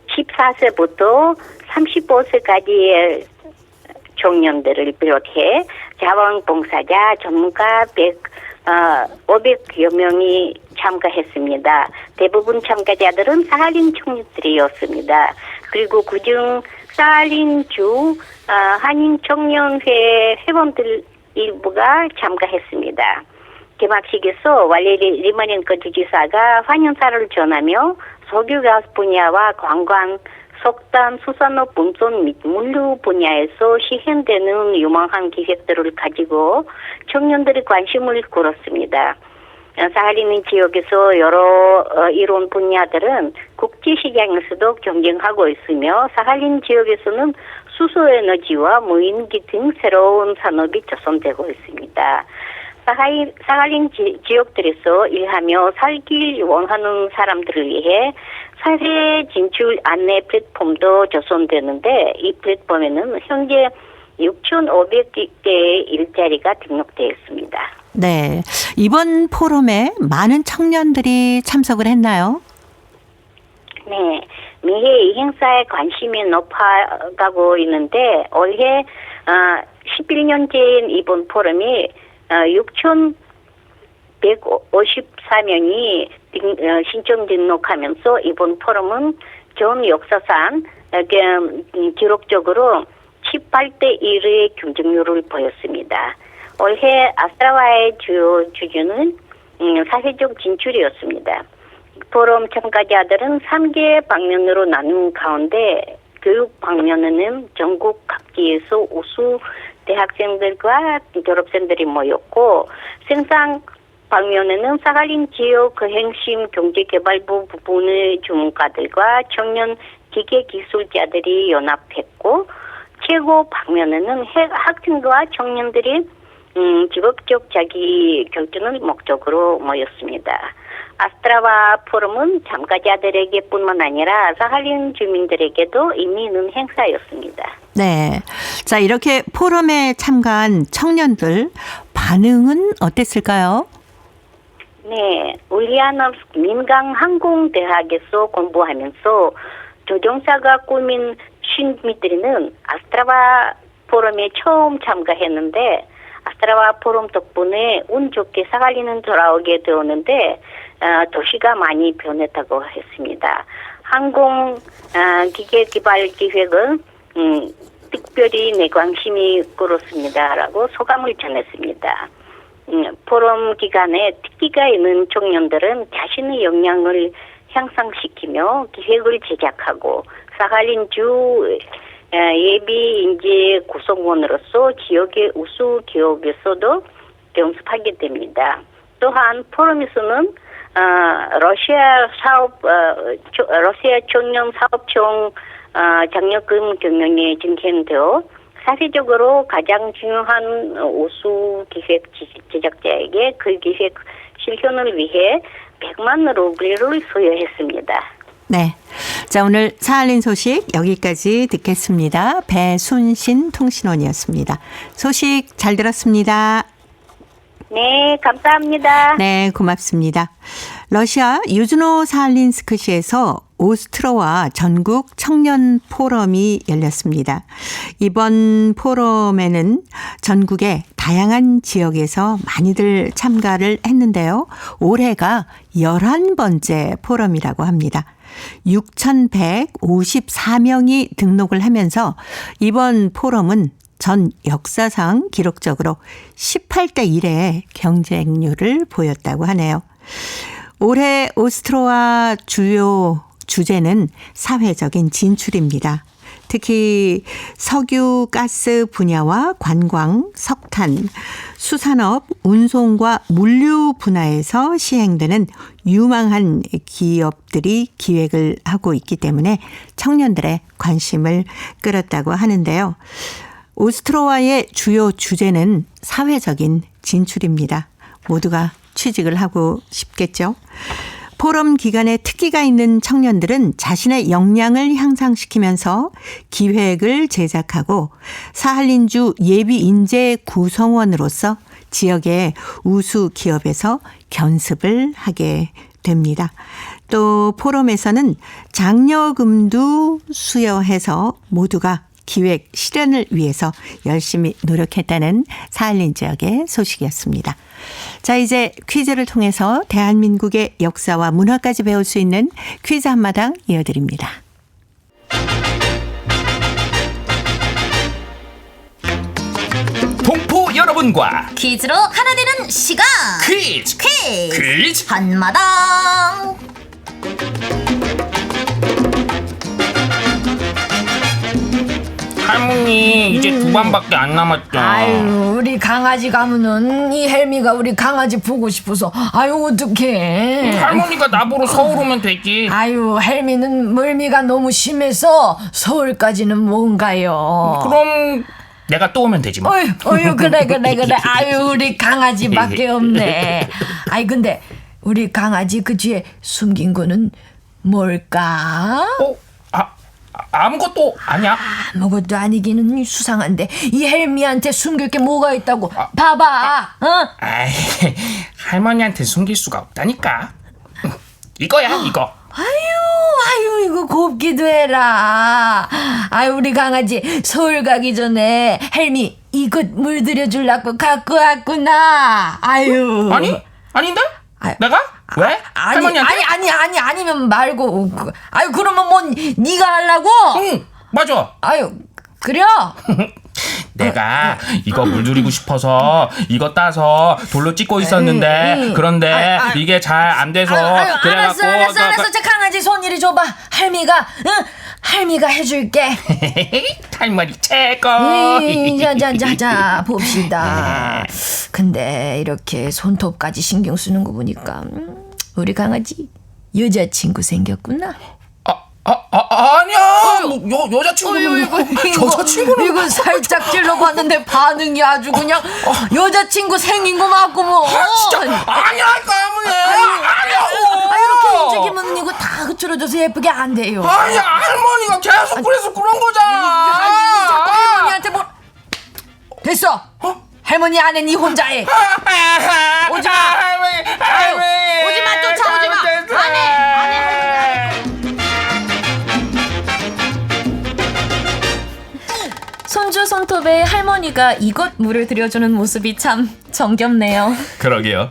14세부터 35세까지의 청년들을 비롯해 자원봉사자, 전문가 500여 명이 참가했습니다. 대부분 참가자들은 사할린 청년들이었습니다. 그리고 그중 사할린주 한인청년회 회원들 일부가 참가했습니다. 개막식에서 왈레리 리마넨코 주지사가 환영사를 전하며 석유가스 분야와 관광, 석탄, 수산업, 운송 및 물류 분야에서 시행되는 유망한 기획들을 가지고 청년들이 관심을 끌었습니다. 사할린 지역에서 여러 이런 분야들은 국제시장에서도 경쟁하고 있으며 사할린 지역에서는 수소에너지와 무인기 등 새로운 산업이 조성되고 있습니다. 사할린 지역들에서 일하며 살길 원하는 사람들을 위해 사회 진출 안내 플랫폼도 조성되는데 이 플랫폼에는 현재 6,500개의 일자리가 등록되어 있습니다. 네. 이번 포럼에 많은 청년들이 참석을 했나요? 네. 매해 이 행사에 관심이 높아가고 있는데 올해 11년째인 이번 포럼이 6,154명이 신청 등록하면서 이번 포럼은 전 역사상 기록적으로 18대 1의 경쟁률을 보였습니다. 올해 아스트라와의 주요 주제는 사회적 진출이었습니다. 포럼 참가자들은 3개 방면으로 나눈 가운데 교육 방면에는 전국 각지에서 우수 대학생들과 졸업생들이 모였고 생산 방면에는 사할린 지역 그행심 경제개발부 부분의 전문가들과 청년 기계기술자들이 연합했고 최고 방면에는 학생과 청년들이 직업적 자기 결정을 목적으로 모였습니다. 아스트라와 포럼은 참가자들에게뿐만 아니라 사할린 주민들에게도 의미 있는 행사였습니다. 네. 자, 이렇게 포럼에 참가한 청년들 반응은 어땠을까요? 네. 울리아novsk 민간항공대학에서 공부하면서 조종사가 꿈인 신미들이는 아스트라와 포럼에 처음 참가했는데 아스트라와 포럼 덕분에 운 좋게 사할린은 돌아오게 되었는데 도시가 많이 변했다고 했습니다. 항공 기계 개발 기획은 특별히 내 관심이 끌었습니다라고 소감을 전했습니다. 포럼 기간에 특기가 있는 청년들은 자신의 역량을 향상시키며 기획을 제작하고 사할린 주 예비 인재 구성원으로서 지역의 우수 기업에서도 연습하게 됩니다. 또한 포럼에서는 러시아 청년 사업청 장려금 경영에 증캔되어 사회적으로 가장 중요한 우수 기획 제작자에게 그 기획 실현을 위해 100만 루블을 수여했습니다. 네. 자, 오늘 사할린 소식 여기까지 듣겠습니다. 배순신 통신원이었습니다. 소식 잘 들었습니다. 네, 감사합니다. 네, 고맙습니다. 러시아 유즈노 사할린스크시에서 오스트로와 전국 청년 포럼이 열렸습니다. 이번 포럼에는 전국의 다양한 지역에서 많이들 참가를 했는데요. 올해가 11번째 포럼이라고 합니다. 6,154명이 등록을 하면서 이번 포럼은 전 역사상 기록적으로 18대 1의 경쟁률을 보였다고 하네요. 올해 오스트로와 주요 주제는 사회적인 진출입니다. 특히 석유, 가스 분야와 관광, 석탄, 수산업, 운송과 물류 분야에서 시행되는 유망한 기업들이 기획을 하고 있기 때문에 청년들의 관심을 끌었다고 하는데요. 오스트로와의 주요 주제는 사회적인 진출입니다. 모두가 취직을 하고 싶겠죠. 포럼 기간에 특기가 있는 청년들은 자신의 역량을 향상시키면서 기획을 제작하고 사할린주 예비 인재 구성원으로서 지역의 우수 기업에서 견습을 하게 됩니다. 또 포럼에서는 장려금도 수여해서 모두가 기획 실현을 위해서 열심히 노력했다는 사할린 지역의 소식이었습니다. 자, 이제 퀴즈를 통해서 대한민국의 역사와 문화까지 배울 수 있는 퀴즈 한마당 이어드립니다. 동포 여러분과 퀴즈로 하나 되는 시간 퀴즈 한마당. 할머니 이제 2반밖에 안 남았죠. 아유, 우리 강아지 가면은 이 헬미가 우리 강아지 보고 싶어서 아유 어떡해. 할머니가 나보러 서울 오면 되지. 아유, 헬미는 멀미가 너무 심해서 서울까지는 못 가요. 그럼 내가 또 오면 되지 뭐. 어휴 그래. 아유, 우리 강아지밖에 없네. 아이 근데 우리 강아지 그 뒤에 숨긴 거는 뭘까? 아무것도 아니야. 아무것도 아니기는 수상한데 이 헬미한테 숨길 게 뭐가 있다고. 봐봐. 아이, 할머니한테 숨길 수가 없다니까. 이거야 이거. 아유 이거 곱기도 해라. 아유, 우리 강아지 서울 가기 전에 헬미 이것 물들여 주려고 갖고 왔구나. 아유. 아닌데? 내가? 왜? 할머니한테? 아니면 말고. 아유, 그러면 뭐 네가 하려고? 응, 맞아. 아유, 그래? 내가 이거 물들이고 싶어서 이거 따서 돌로 찍고 있었는데 그런데 이게 잘 안 돼서 그래갖고. 알았어. 저 강아지 손 이리 줘봐. 할미가 해줄게. 할머니 최고. 자 봅시다. 근데 이렇게 손톱까지 신경 쓰는 거 보니까 우리 강아지 여자친구 생겼구나. 아니야. 여자친구는 이거 살짝 찔러봤는데 반응이 아주 그냥 여자친구 생긴 거 맞고 뭐. 진짜 아니라니까 할머니. 이렇게 움직이면 이거 다 흐트러져서 예쁘게 안 돼요. 아니야, 할머니가 계속 그래서 그런 거잖아. 자꾸 할머니한테 뭐. 됐어. 할머니 안에 니 혼자 해. 오지마. 할머니. 오지마, 쫓아오지마. 안 해. 손주 손톱에 할머니가 이것 물을 들여주는 모습이 참 정겹네요. 그러게요.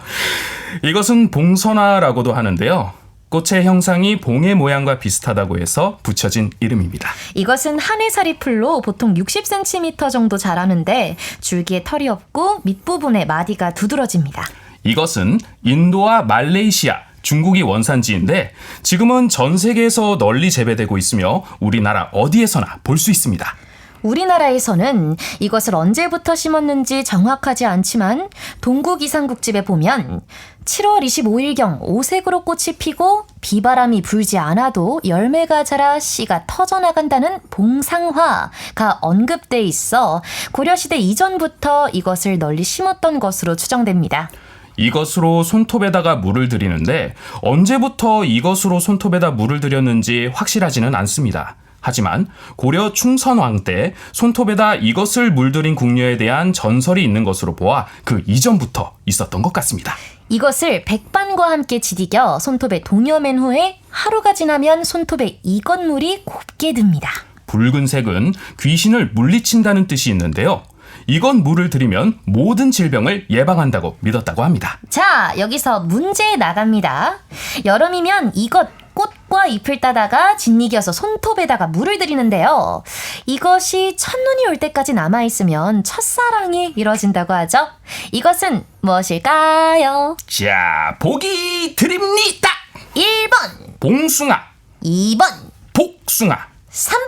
이것은 봉선화라고도 하는데요. 꽃의 형상이 봉의 모양과 비슷하다고 해서 붙여진 이름입니다. 이것은 하늘살이 풀로 보통 60cm 정도 자라는데 줄기에 털이 없고 밑부분에 마디가 두드러집니다. 이것은 인도와 말레이시아, 중국이 원산지인데 지금은 전 세계에서 널리 재배되고 있으며 우리나라 어디에서나 볼 수 있습니다. 우리나라에서는 이것을 언제부터 심었는지 정확하지 않지만 동국 이상국집에 보면 7월 25일경 오색으로 꽃이 피고 비바람이 불지 않아도 열매가 자라 씨가 터져나간다는 봉상화가 언급돼 있어 고려시대 이전부터 이것을 널리 심었던 것으로 추정됩니다. 이것으로 손톱에다가 물을 들이는데 언제부터 이것으로 손톱에다 물을 들였는지 확실하지는 않습니다. 하지만 고려 충선왕 때 손톱에다 이것을 물들인 궁녀에 대한 전설이 있는 것으로 보아 그 이전부터 있었던 것 같습니다. 이것을 백반과 함께 지디겨 손톱에 동여맨 후에 하루가 지나면 손톱에 이것물이 곱게 듭니다. 붉은색은 귀신을 물리친다는 뜻이 있는데요. 이건 물을 들이면 모든 질병을 예방한다고 믿었다고 합니다. 자, 여기서 문제 나갑니다. 여름이면 이것 꽃과 잎을 따다가 짓이겨서 손톱에다가 물을 들이는데요. 이것이 첫눈이 올 때까지 남아있으면 첫사랑이 이뤄진다고 하죠. 이것은 무엇일까요? 자, 보기 드립니다. 1번, 봉숭아, 2번, 복숭아, 3번.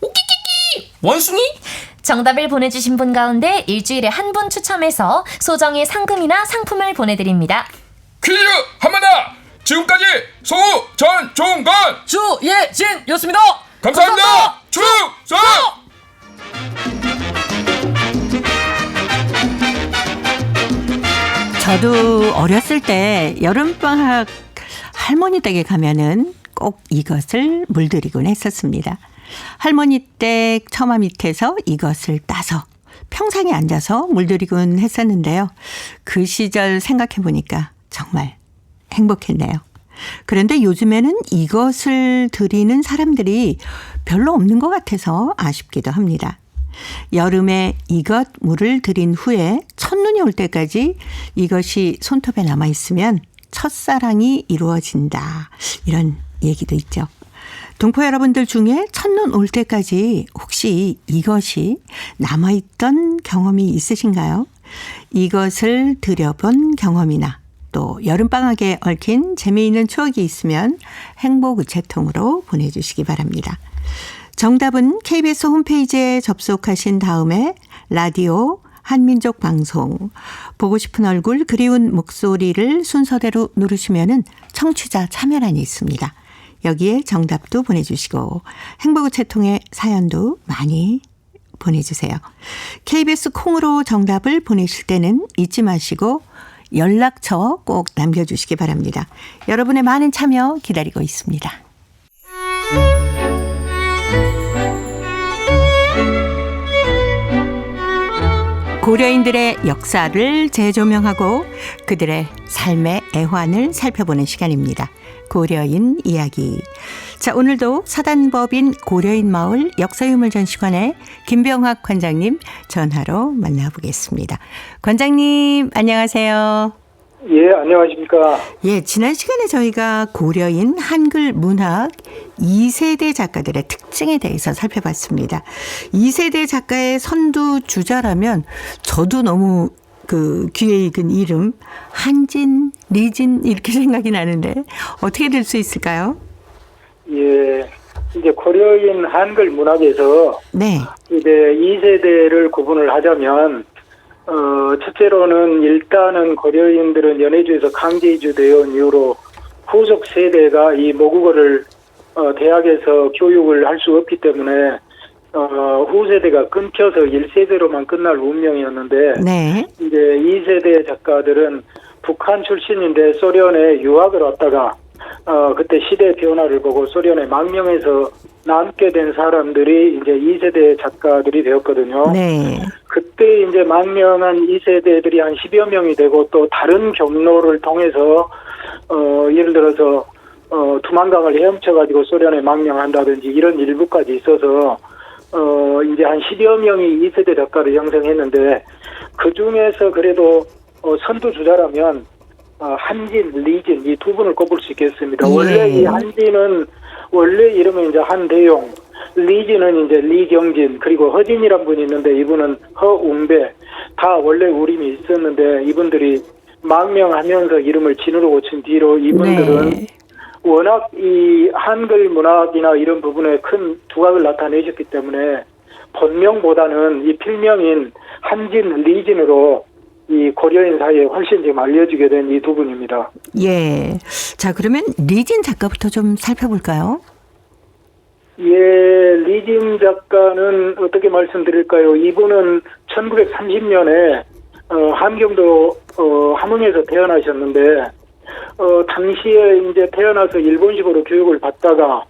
오키키키, 원숭이. 정답을 보내주신 분 가운데 일주일에 한 분 추첨해서 소정의 상금이나 상품을 보내드립니다. 퀴즈 한마다 지금까지 성우 전종건 주예진이었습니다. 감사합니다. 충성. 저도 어렸을 때 여름방학 할머니 댁에 가면은 꼭 이것을 물들이곤 했었습니다. 할머니 댁 처마 밑에서 이것을 따서 평상에 앉아서 물들이곤 했었는데요. 그 시절 생각해 보니까 정말 행복했네요. 그런데 요즘에는 이것을 들이는 사람들이 별로 없는 것 같아서 아쉽기도 합니다. 여름에 이것 물을 들인 후에 첫눈이 올 때까지 이것이 손톱에 남아있으면 첫사랑이 이루어진다. 이런 얘기도 있죠. 동포 여러분들 중에 첫눈 올 때까지 혹시 이것이 남아있던 경험이 있으신가요? 이것을 들여본 경험이나 또 여름방학에 얽힌 재미있는 추억이 있으면 행복우체통으로 보내주시기 바랍니다. 정답은 KBS 홈페이지에 접속하신 다음에 라디오 한민족 방송 보고 싶은 얼굴 그리운 목소리를 순서대로 누르시면은 청취자 참여란이 있습니다. 여기에 정답도 보내주시고 행복우체 통해 사연도 많이 보내주세요. KBS 콩으로 정답을 보내실 때는 잊지 마시고 연락처 꼭 남겨주시기 바랍니다. 여러분의 많은 참여 기다리고 있습니다. 고려인들의 역사를 재조명하고 그들의 삶의 애환을 살펴보는 시간입니다. 고려인 이야기. 자, 오늘도 사단법인 고려인 마을 역사유물전시관의 김병학 관장님 전화로 만나보겠습니다. 관장님 안녕하세요. 예, 안녕하십니까. 예, 지난 시간에 저희가 고려인 한글 문학 2세대 작가들의 특징에 대해서 살펴봤습니다. 2세대 작가의 선두주자라면 저도 너무 귀에 익은 이름 한진, 리진 이렇게 생각이 나는데 어떻게 될 수 있을까요? 예, 이제 고려인 한글 문학에서 네. 이제 2세대를 구분을 하자면 첫째로는 일단은 고려인들은 연해주에서 강제 이주되어 온 이후로 후속 세대가 이 모국어를 대학에서 교육을 할 수 없기 때문에 후세대가 끊겨서 1세대로만 끝날 운명이었는데 네. 이제 2세대 작가들은 북한 출신인데 소련에 유학을 왔다가 그때 시대 변화를 보고 소련에 망명해서 남게 된 사람들이 이제 2세대 작가들이 되었거든요. 네. 그때 이제 망명한 2세대들이 한 10여 명이 되고 또 다른 경로를 통해서 예를 들어서 두만강을 헤엄쳐가지고 소련에 망명한다든지 이런 일부까지 있어서 이제 한 10여 명이 2세대 작가를 형성했는데 그 중에서 그래도 선두주자라면 한진, 리진 이 두 분을 꼽을 수 있겠습니다. 예. 원래 이 한진은 원래 이름은 이제 한대용, 리진은 이제 리경진, 그리고 허진이란 분이 있는데 이분은 허웅배. 다 원래 우림이 있었는데 이분들이 망명하면서 이름을 진으로 고친 뒤로 이분들은 네. 워낙 이 한글 문학이나 이런 부분에 큰 두각을 나타내셨기 때문에 본명보다는 이 필명인 한진, 리진으로 이 고려인 사이에 훨씬 지금 알려지게 된 이 두 분입니다. 예. 자, 그러면 리진 작가부터 좀 살펴볼까요? 예, 리진 작가는 어떻게 말씀드릴까요? 이분은 1930년에 함경도 함흥에서 태어나셨는데 당시에 이제 태어나서 일본식으로 교육을 받다가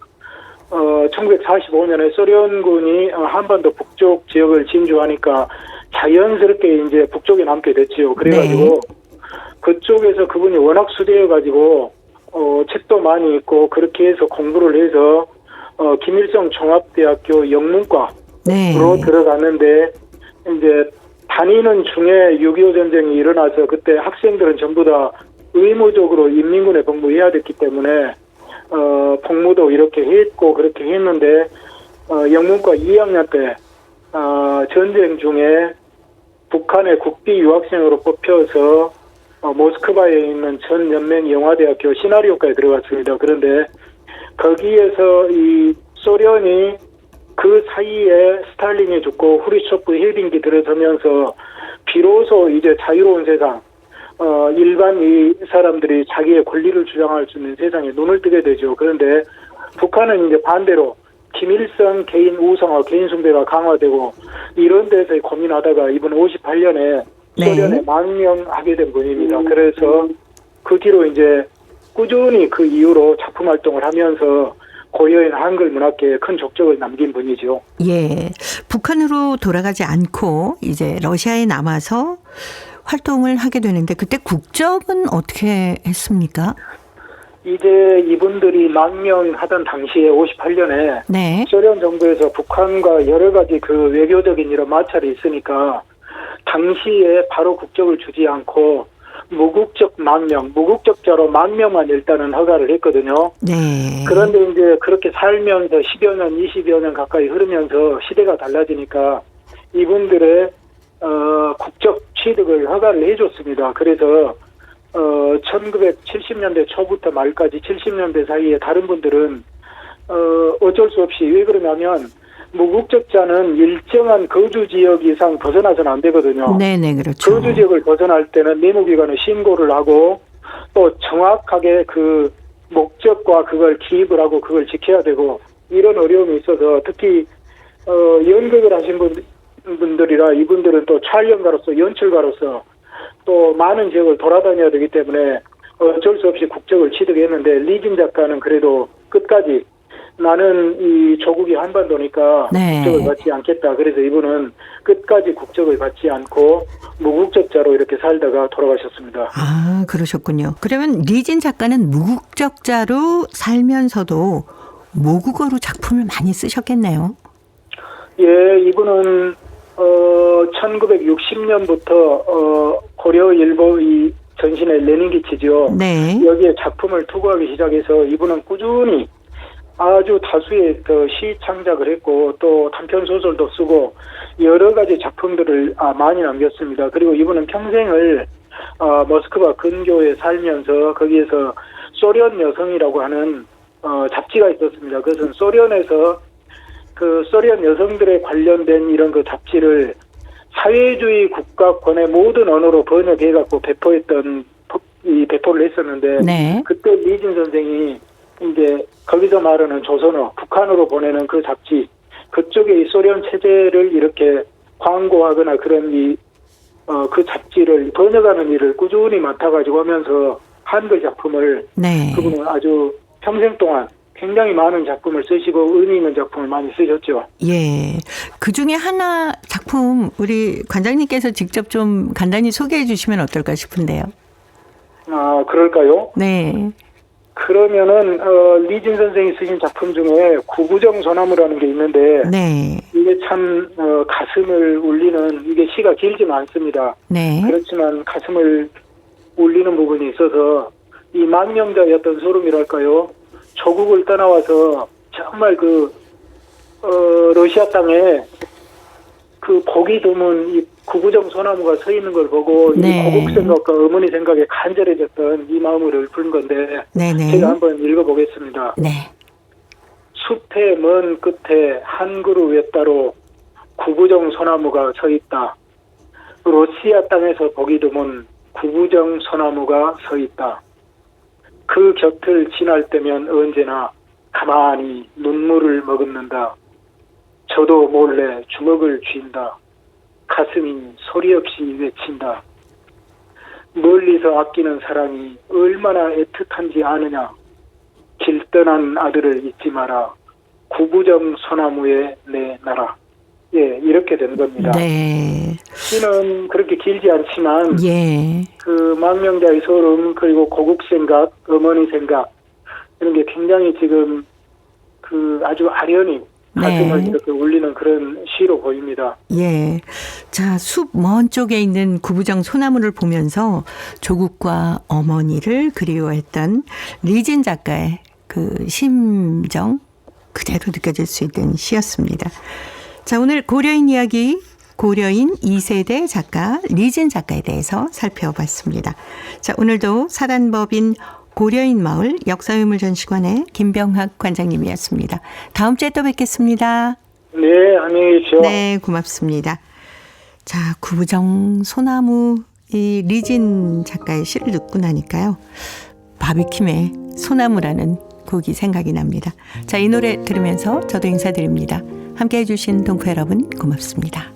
1945년에 소련군이 한반도 북쪽 지역을 진주하니까 자연스럽게 이제 북쪽에 남게 됐지요. 그래가지고 네. 그쪽에서 그분이 워낙 수대여가지고 책도 많이 읽고 그렇게 해서 공부를 해서 김일성 종합대학교 영문과로 네. 들어갔는데 이제 다니는 중에 6.25 전쟁이 일어나서 그때 학생들은 전부 다 의무적으로 인민군에 복무해야 됐기 때문에 복무도 이렇게 했고 그렇게 했는데 영문과 2학년 때 전쟁 중에 북한의 국비 유학생으로 뽑혀서 모스크바에 있는 전 연맹 영화대학교 시나리오과에 들어갔습니다. 그런데 거기에서 이 소련이 그 사이에 스탈린이 죽고 후르초프 해빙기 들어서면서 비로소 이제 자유로운 세상, 일반 이 사람들이 자기의 권리를 주장할 수 있는 세상에 눈을 뜨게 되죠. 그런데 북한은 이제 반대로 김일성 개인 우상화, 개인 숭배가 강화되고 이런 데서 고민하다가 이번 58년에 소련에 네. 망명하게 된 분입니다. 그래서 그 뒤로 이제 꾸준히 그 이후로 작품 활동을 하면서 고려인 한글 문학계에 큰 족적을 남긴 분이죠. 예. 북한으로 돌아가지 않고 이제 러시아에 남아서 활동을 하게 되는데 그때 국적은 어떻게 했습니까? 이제 이분들이 망명하던 당시에 58년에 네. 소련 정부에서 북한과 여러 가지 그 외교적인 이런 마찰이 있으니까 당시에 바로 국적을 주지 않고 무국적 망명, 무국적자로 망명만 일단은 허가를 했거든요. 네. 그런데 이제 그렇게 살면서 10여 년, 20여 년 가까이 흐르면서 시대가 달라지니까 이분들의 국적 취득을 허가를 해줬습니다. 그래서 1970년대 초부터 말까지 70년대 사이에 다른 분들은 어쩔 수 없이 왜 그러냐면 무국적자는 일정한 거주 지역 이상 벗어나서는 안 되거든요. 네네, 그렇죠. 거주 지역을 벗어날 때는 내무기관에 신고를 하고 또 정확하게 그 목적과 그걸 기입을 하고 그걸 지켜야 되고 이런 어려움이 있어서 특히 연극을 하신 분들이라 이분들은 또 촬영가로서 연출가로서 또 많은 지역을 돌아다녀야 되기 때문에 어쩔 수 없이 국적을 취득했는데 리진 작가는 그래도 끝까지 나는 이 조국이 한반도니까 네. 국적을 받지 않겠다. 그래서 이분은 끝까지 국적을 받지 않고 무국적자로 이렇게 살다가 돌아가셨습니다. 아, 그러셨군요. 그러면 리진 작가는 무국적자로 살면서도 모국어로 작품을 많이 쓰셨겠네요. 예, 이분은 1960년부터 고려 일보 이 전신의 레닌기치죠. 네. 여기에 작품을 투고하기 시작해서 이분은 꾸준히 아주 다수의 시 창작을 했고 또 단편 소설도 쓰고 여러 가지 작품들을 많이 남겼습니다. 그리고 이분은 평생을 모스크바 근교에 살면서 거기에서 소련 여성이라고 하는 잡지가 있었습니다. 그것은 소련에서 그 소련 여성들에 관련된 이런 그 잡지를 사회주의 국가권의 모든 언어로 번역해갖고 배포를 했었는데 네. 그때 리진 선생이 이제 거기서 말하는 조선어, 북한으로 보내는 그 잡지, 그쪽에 이 소련 체제를 이렇게 광고하거나 그런 그 잡지를 번역하는 일을 꾸준히 맡아가지고 하면서 한글 작품을 네. 그분은 아주 평생 동안 굉장히 많은 작품을 쓰시고 의미 있는 작품을 많이 쓰셨죠. 예. 그 중에 하나 작품 우리 관장님께서 직접 좀 간단히 소개해 주시면 어떨까 싶은데요. 아, 그럴까요? 네. 그러면은 리진 선생이 쓰신 작품 중에 구구정 소나무라는 게 있는데 네. 이게 참 가슴을 울리는 이게 시가 길지는 않습니다. 네. 그렇지만 가슴을 울리는 부분이 있어서 이 망명자의 어떤 소름이랄까요? 조국을 떠나와서 정말 러시아 땅에 그 보기 드문 이 구구정 소나무가 서 있는 걸 보고 네. 이 고국 생각과 어머니 생각에 간절해졌던 이 마음을 부른 건데 네네. 제가 한번 읽어보겠습니다. 네. 숲의 먼 끝에 한 그루 외따로 구구정 소나무가 서 있다. 러시아 땅에서 보기 드문 구구정 소나무가 서 있다. 그 곁을 지날 때면 언제나 가만히 눈물을 머금는다. 저도 몰래 주먹을 쥔다. 가슴이 소리 없이 외친다. 멀리서 아끼는 사랑이 얼마나 애틋한지 아느냐. 길 떠난 아들을 잊지 마라. 구구정 소나무에 내 나라. 예, 이렇게 된 겁니다. 네. 시는 그렇게 길지 않지만 예. 그 망명자의 소름 그리고 고국 생각, 어머니 생각 이런 게 굉장히 지금 그 아주 아련히 가슴을 네. 이렇게 울리는 그런 시로 보입니다. 예. 자, 숲 먼 쪽에 있는 구부정 소나무를 보면서 조국과 어머니를 그리워했던 리진 작가의 그 심정 그대로 느껴질 수 있는 시였습니다. 자, 오늘 고려인 이야기 고려인 2세대 작가 리진 작가에 대해서 살펴봤습니다. 자, 오늘도 사단법인 고려인 마을 역사유물전시관의 김병학 관장님이었습니다. 다음 주에 또 뵙겠습니다. 네, 안녕히 계십시오. 네, 고맙습니다. 자, 구부정 소나무 이 리진 작가의 시를 듣고 나니까요. 바비킴의 소나무라는 곡이 생각이 납니다. 자, 이 노래 들으면서 저도 인사드립니다. 함께해 주신 동포 여러분 고맙습니다.